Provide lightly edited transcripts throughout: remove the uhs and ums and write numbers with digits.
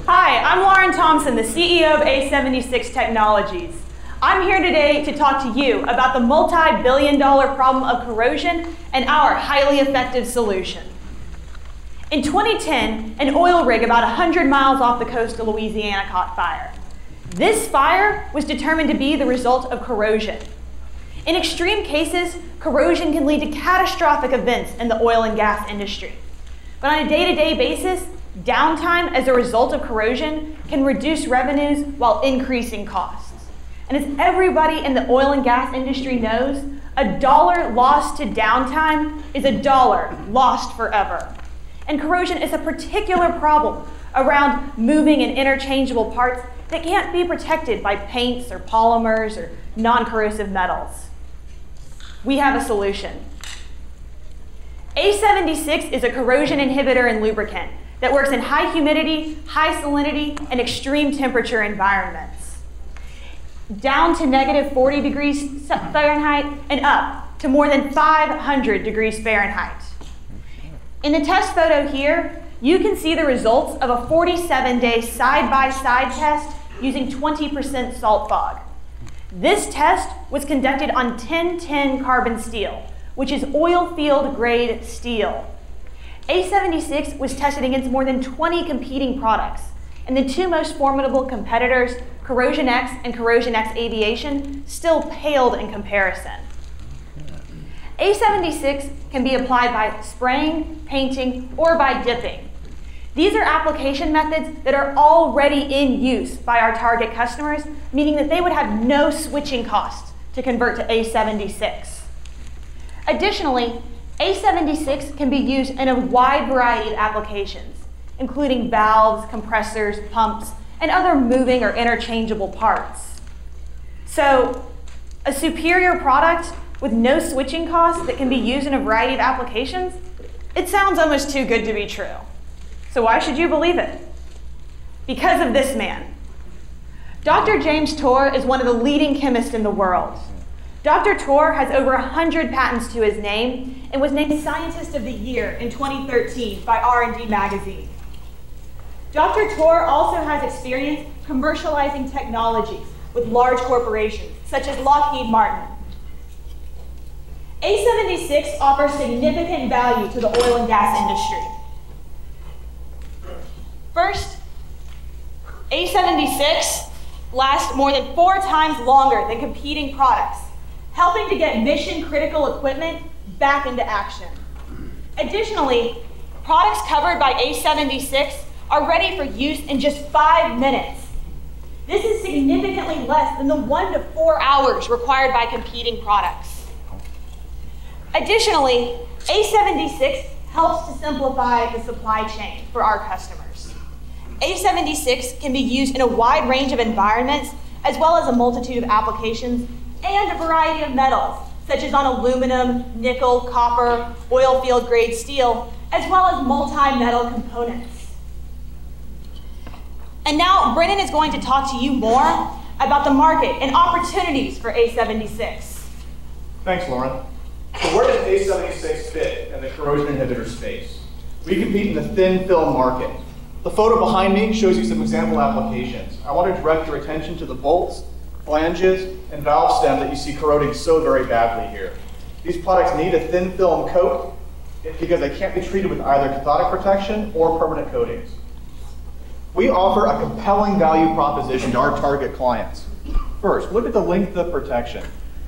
Hi, I'm Lauren Thompson, the CEO of A76 Technologies. I'm here today to talk to you about the multi-billion-dollar problem of corrosion and our highly effective solution. In 2010, an oil rig about 100 miles off the coast of Louisiana caught fire. This fire was determined to be the result of corrosion. In extreme cases, corrosion can lead to catastrophic events in the oil and gas industry. But on a day-to-day basis, downtime as a result of corrosion can reduce revenues while increasing costs. And as everybody in the oil and gas industry knows, a dollar lost to downtime is a dollar lost forever. And corrosion is a particular problem around moving and interchangeable parts that can't be protected by paints or polymers or non-corrosive metals. We have a solution. A76 is a corrosion inhibitor and lubricant that works in high humidity, high salinity, and extreme temperature environments. Down to -40 degrees Fahrenheit and up to more than 500 degrees Fahrenheit. In the test photo here, you can see the results of a 47-day side-by-side test using 20% salt fog. This test was conducted on 1010 carbon steel, which is oil field grade steel. A76 was tested against more than 20 competing products, and the two most formidable competitors, Corrosion X and Corrosion X Aviation, still paled in comparison. A76 can be applied by spraying, painting, or by dipping. These are application methods that are already in use by our target customers, meaning that they would have no switching costs to convert to A76. Additionally, A76 can be used in a wide variety of applications, including valves, compressors, pumps, and other moving or interchangeable parts. So, a superior product with no switching costs that can be used in a variety of applications? It sounds almost too good to be true. So why should you believe it? Because of this man. Dr. James Tour is one of the leading chemists in the world. Dr. Tour has over 100 patents to his name and was named Scientist of the Year in 2013 by R&D Magazine. Dr. Tour also has experience commercializing technologies with large corporations, such as Lockheed Martin. A76 offers significant value to the oil and gas industry. First, A76 lasts more than 4 times longer than competing products, helping to get mission-critical equipment back into action. Additionally, products covered by A76 are ready for use in just 5 minutes. This is significantly less than the 1 to 4 hours required by competing products. Additionally, A76 helps to simplify the supply chain for our customers. A76 can be used in a wide range of environments, as well as a multitude of applications and a variety of metals, such as on aluminum, nickel, copper, oil field grade steel, as well as multi-metal components. And now Brennan is going to talk to you more about the market and opportunities for A76. Thanks, Lauren. So where does A76 fit in the corrosion inhibitor space? We compete in the thin film market. The photo behind me shows you some example applications. I want to direct your attention to the bolts, flanges, and valve stem that you see corroding so very badly here. These products need a thin film coat because they can't be treated with either cathodic protection or permanent coatings. We offer a compelling value proposition to our target clients. First, look at the length of protection.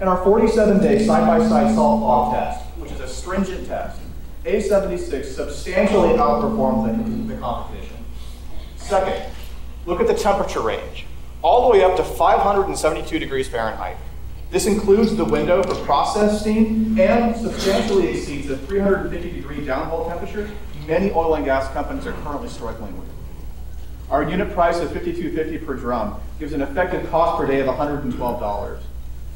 In our 47-day side-by-side salt fog test, which is a stringent test, A76 substantially outperforms the competition. Second, look at the temperature range, all the way up to 572 degrees Fahrenheit. This includes the window for process steam and substantially exceeds the 350-degree downhole temperatures many oil and gas companies are currently struggling with. Our unit price of $52.50 per drum gives an effective cost per day of $112.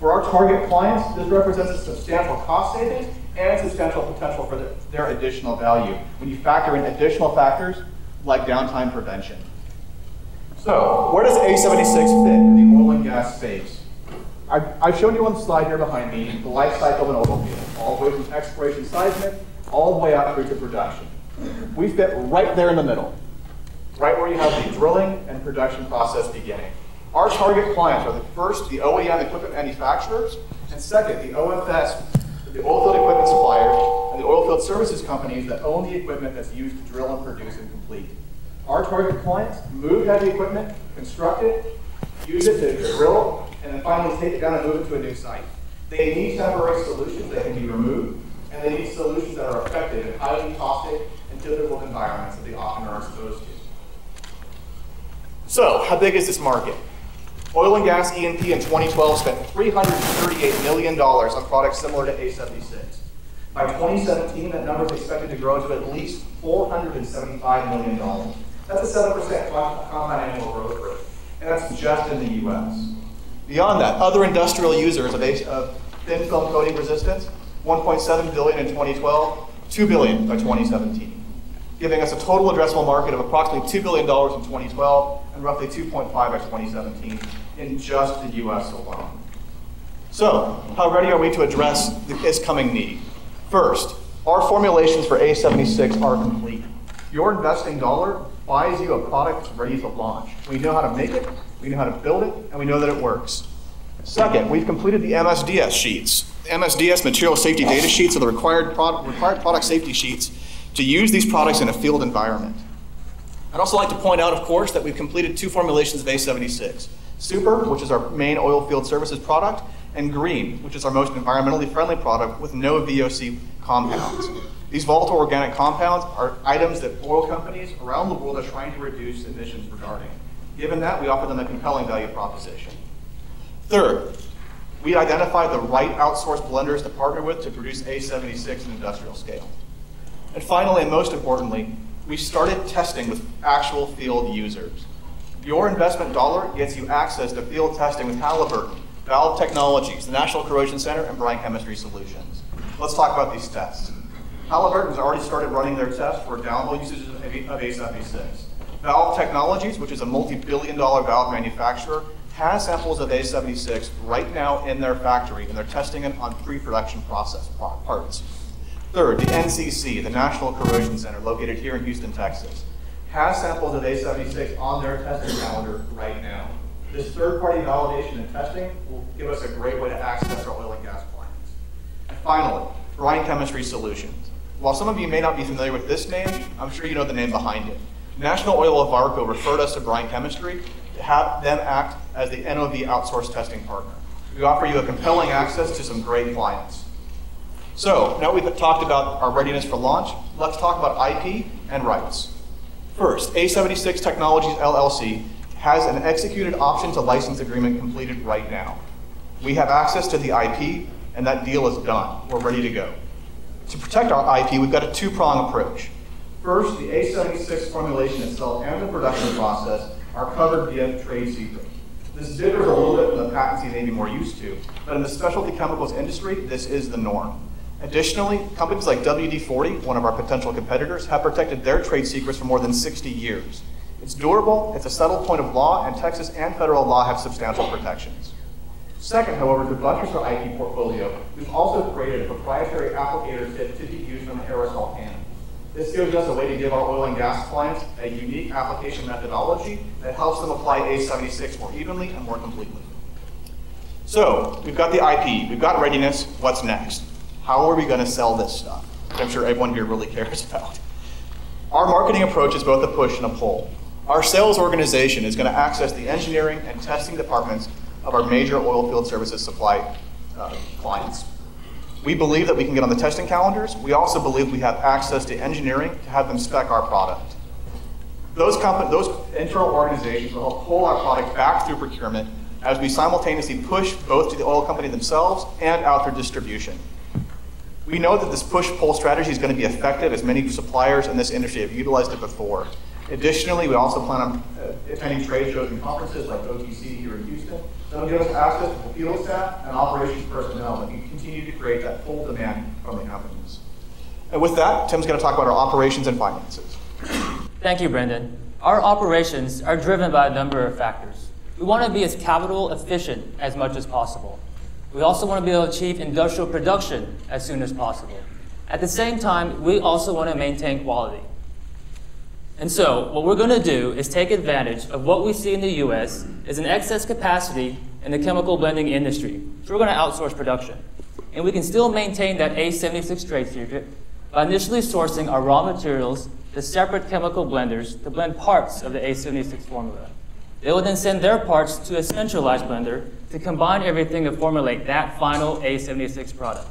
For our target clients, this represents a substantial cost savings and substantial potential for their additional value when you factor in additional factors like downtime prevention. So, where does A76 fit in the oil and gas space? I've shown you on the slide here behind me the life cycle of an oil field, all the way from exploration seismic, all the way out through to production. We fit right there in the middle. right where you have the drilling and production process beginning. Our target clients are first, the OEM equipment manufacturers, and second, the OFS, the oilfield equipment suppliers, and the oilfield services companies that own the equipment that's used to drill and produce and complete. Our target clients move heavy equipment, construct it, use it to drill, and then finally take it down and move it to a new site. They need temporary solutions that can be removed, and they need solutions that are effective in highly caustic and difficult environments that they often are exposed to. So, how big is this market? Oil and gas E&P in 2012 spent $338 million on products similar to A76. By 2017, that number is expected to grow to at least $475 million. That's a 7% compound annual growth rate, and that's just in the US. Beyond that, other industrial users of thin film coating resistance, $1.7 billion in 2012, $2 billion by 2017, giving us a total addressable market of approximately $2 billion in 2012 and roughly 2.5 by 2017 in just the US alone. So, how ready are we to address this coming need? First, our formulations for A76 are complete. Your investing dollar buys you a product that's ready to launch. We know how to make it, we know how to build it, and we know that it works. Second, we've completed the MSDS sheets. MSDS, Material Safety Data Sheets, are the required product safety sheets to use these products in a field environment. I'd also like to point out, of course, that we've completed 2 formulations of A76. Super, which is our main oil field services product, and Green, which is our most environmentally friendly product with no VOC compounds. These volatile organic compounds are items that oil companies around the world are trying to reduce emissions regarding. Given that, we offer them a compelling value proposition. Third, we identified the right outsourced blenders to partner with to produce A76 at industrial scale. And finally, and most importantly, we started testing with actual field users. Your investment dollar gets you access to field testing with Halliburton, Valve Technologies, the National Corrosion Center, and Brine Chemistry Solutions. Let's talk about these tests. Halliburton has already started running their tests for downhole usages of A76. Valve Technologies, which is a multi-billion-dollar valve manufacturer, has samples of A76 right now in their factory, and they're testing it on pre-production process parts. Third, the NCC, the National Corrosion Center, located here in Houston, Texas, has samples of A76 on their testing calendar right now. This third-party validation and testing will give us a great way to access our oil and gas clients. And finally, Brine Chemistry Solutions. While some of you may not be familiar with this name, I'm sure you know the name behind it. National Oil of Varco referred us to Brine Chemistry to have them act as the NOV outsourced testing partner. We offer you a compelling access to some great clients. So, now we've talked about our readiness for launch, let's talk about IP and rights. First, A76 Technologies LLC has an executed option to license agreement completed right now. We have access to the IP, and that deal is done. We're ready to go. To protect our IP, we've got a 2-prong approach. First, the A76 formulation itself and the production process are covered via trade secret. This differs a little bit from the patents you may be more used to, but in the specialty chemicals industry, this is the norm. Additionally, companies like WD-40, one of our potential competitors, have protected their trade secrets for more than 60 years. It's durable, it's a settled point of law, and Texas and federal law have substantial protections. Second, however, to buttress our IP portfolio, we've also created a proprietary applicator kit to be used on the aerosol can. This gives us a way to give our oil and gas clients a unique application methodology that helps them apply A76 more evenly and more completely. So, we've got the IP, we've got readiness, what's next? How are we going to sell this stuff? Which I'm sure everyone here really cares about. Our marketing approach is both a push and a pull. Our sales organization is going to access the engineering and testing departments of our major oil field services supply clients. We believe that we can get on the testing calendars. We also believe we have access to engineering to have them spec our product. Those internal organizations will help pull our product back through procurement as we simultaneously push both to the oil company themselves and out through distribution. We know that this push-pull strategy is going to be effective, as many suppliers in this industry have utilized it before. Additionally, we also plan on attending trade shows and conferences like OTC here in Houston. That'll give us access to the field staff and operations personnel that can continue to create that pull demand from the companies. And with that, Tim's going to talk about our operations and finances. Thank you, Brendan. Our operations are driven by a number of factors. We want to be as capital efficient as much as possible. We also want to be able to achieve industrial production as soon as possible. At the same time, we also want to maintain quality. And so what we're going to do is take advantage of what we see in the US is an excess capacity in the chemical blending industry. So we're going to outsource production. And we can still maintain that A76 trade secret by initially sourcing our raw materials to separate chemical blenders to blend parts of the A76 formula. They will then send their parts to a centralized blender to combine everything to formulate that final A76 product.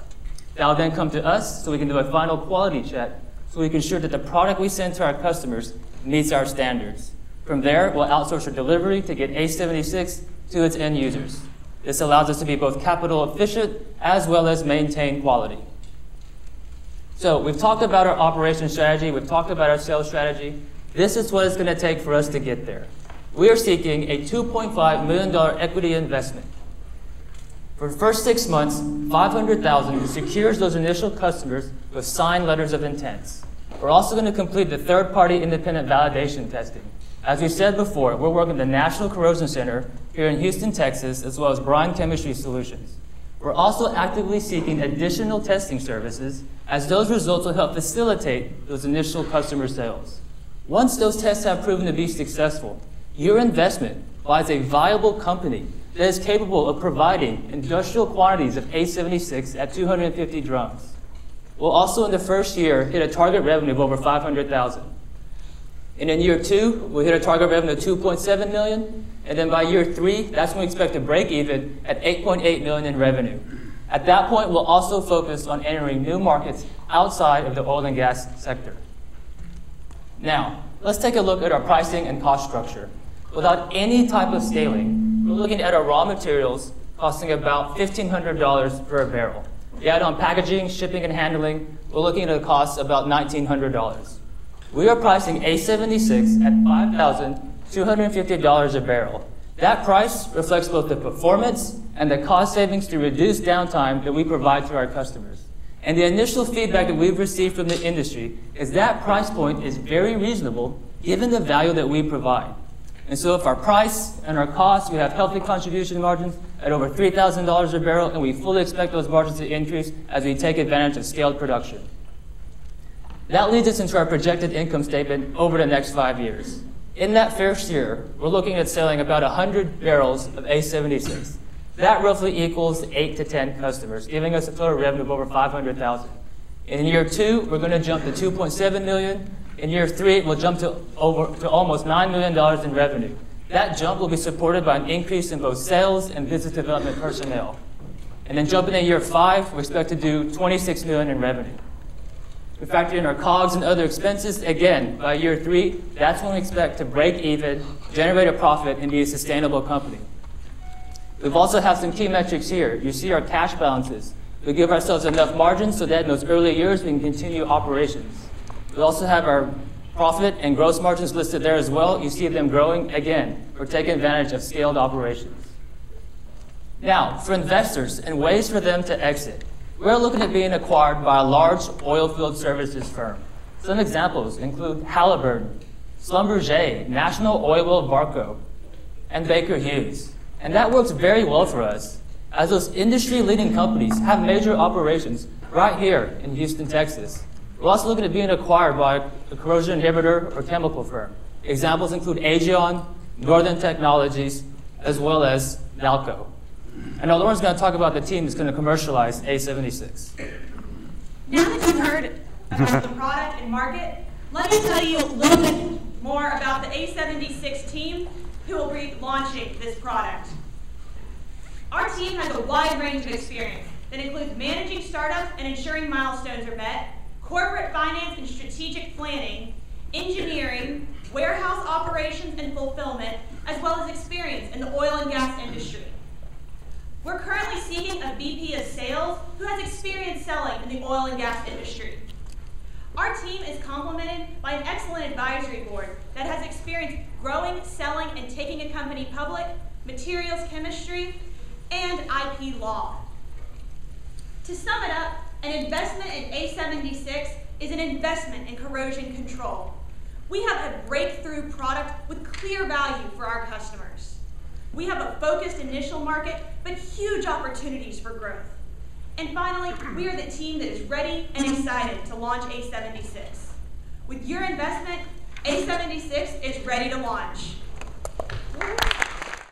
That will then come to us so we can do a final quality check so we can ensure that the product we send to our customers meets our standards. From there, we'll outsource our delivery to get A76 to its end users. This allows us to be both capital efficient as well as maintain quality. So we've talked about our operation strategy, we've talked about our sales strategy. This is what it's going to take for us to get there. We are seeking a $2.5 million equity investment. For the first 6 months, $500,000 secures those initial customers with signed letters of intent. We're also going to complete the third-party independent validation testing. As we said before, we're working with the National Corrosion Center here in Houston, Texas, as well as Brine Chemistry Solutions. We're also actively seeking additional testing services, as those results will help facilitate those initial customer sales. Once those tests have proven to be successful, your investment buys a viable company that is capable of providing industrial quantities of A76 at 250 drums. We'll also, in the first year, hit a target revenue of over $500,000. And in year 2, we'll hit a target revenue of $2.7 million. And then by year 3, that's when we expect to break even at $8.8 million in revenue. At that point, we'll also focus on entering new markets outside of the oil and gas sector. Now, let's take a look at our pricing and cost structure. Without any type of scaling, we're looking at our raw materials costing about $1,500 per barrel. You add on packaging, shipping, and handling, we're looking at a cost about $1,900. We are pricing A76 at $5,250 a barrel. That price reflects both the performance and the cost savings to reduce downtime that we provide to our customers. And the initial feedback that we've received from the industry is that price point is very reasonable given the value that we provide. And so if our price and our costs, we have healthy contribution margins at over $3,000 a barrel, and we fully expect those margins to increase as we take advantage of scaled production. That leads us into our projected income statement over the next 5 years. In that first year, we're looking at selling about 100 barrels of A76. That roughly equals 8 to 10 customers, giving us a total revenue of over $500,000. In year 2, we're going to jump to $2.7 million. In year 3, we'll jump to almost $9 million in revenue. That jump will be supported by an increase in both sales and business development personnel. And then jumping to year 5, we expect to do $26 million in revenue. We factor in our COGS and other expenses. Again, by year 3, that's when we expect to break even, generate a profit, and be a sustainable company. We've also have some key metrics here. You see our cash balances. We give ourselves enough margin so that in those early years we can continue operations. We also have our profit and gross margins listed there as well. You see them growing. Again, we're taking advantage of scaled operations. Now, for investors and ways for them to exit, we're looking at being acquired by a large oil field services firm. Some examples include Halliburton, Schlumberger, National Oilwell Varco, and Baker Hughes. And that works very well for us, as those industry-leading companies have major operations right here in Houston, Texas. We're also looking at being acquired by a corrosion inhibitor or chemical firm. Examples include Aegon, Northern Technologies, as well as Nalco. And now Lauren's going to talk about the team that's going to commercialize A76. Now that you've heard about the product and market, let me tell you a little bit more about the A76 team who will be launching this product. Our team has a wide range of experience that includes managing startups and ensuring milestones are met, corporate finance and strategic planning, engineering, warehouse operations and fulfillment, as well as experience in the oil and gas industry. We're currently seeking a VP of sales who has experience selling in the oil and gas industry. Our team is complemented by an excellent advisory board that has experience growing, selling, and taking a company public, materials chemistry, and IP law. To sum it up, an investment in A76 is an investment in corrosion control. We have a breakthrough product with clear value for our customers. We have a focused initial market, but huge opportunities for growth. And finally, we are the team that is ready and excited to launch A76. With your investment, A76 is ready to launch.